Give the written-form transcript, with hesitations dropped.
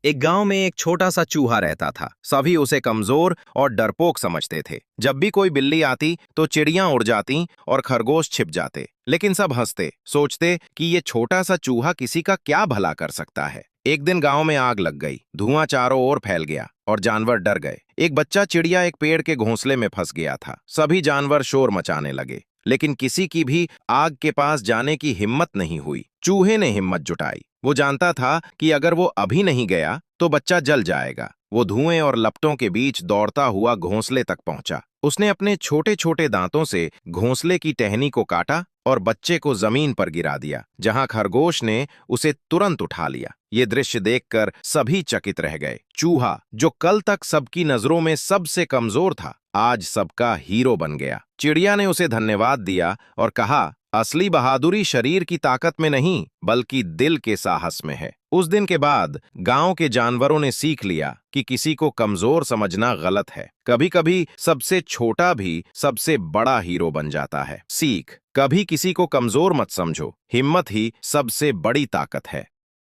एक गांव में एक छोटा सा चूहा रहता था। सभी उसे कमजोर और डरपोक समझते थे। जब भी कोई बिल्ली आती तो चिड़ियां उड़ जाती और खरगोश छिप जाते। लेकिन सब हंसते, सोचते कि ये छोटा सा चूहा किसी का क्या भला कर सकता है। एक दिन गांव में आग लग गई, धुआं चारों ओर फैल गया और जानवर डर गए। एक बच्चा चिड़िया एक पेड़ के घोंसले में फंस गया था। सभी जानवर शोर मचाने लगे, लेकिन किसी की भी आग के पास जाने की हिम्मत नहीं हुई। चूहे ने हिम्मत जुटाई। वो जानता था कि अगर वो अभी नहीं गया तो बच्चा जल जाएगा। वो धुएं और लपटों के बीच दौड़ता हुआ घोंसले तक पहुंचा। उसने अपने छोटे छोटे दांतों से घोंसले की टहनी को काटा और बच्चे को जमीन पर गिरा दिया, जहां खरगोश ने उसे तुरंत उठा लिया। ये दृश्य देखकर सभी चकित रह गए। चूहा, जो कल तक सबकी नजरों में सबसे कमजोर था, आज सबका हीरो बन गया। चिड़िया ने उसे धन्यवाद दिया और कहा, असली बहादुरी शरीर की ताकत में नहीं, बल्कि दिल के साहस में है। उस दिन के बाद गांव के जानवरों ने सीख लिया कि किसी को कमजोर समझना गलत है। कभी कभी सबसे छोटा भी सबसे बड़ा हीरो बन जाता है। सीख, कभी किसी को कमजोर मत समझो, हिम्मत ही सबसे बड़ी ताकत है।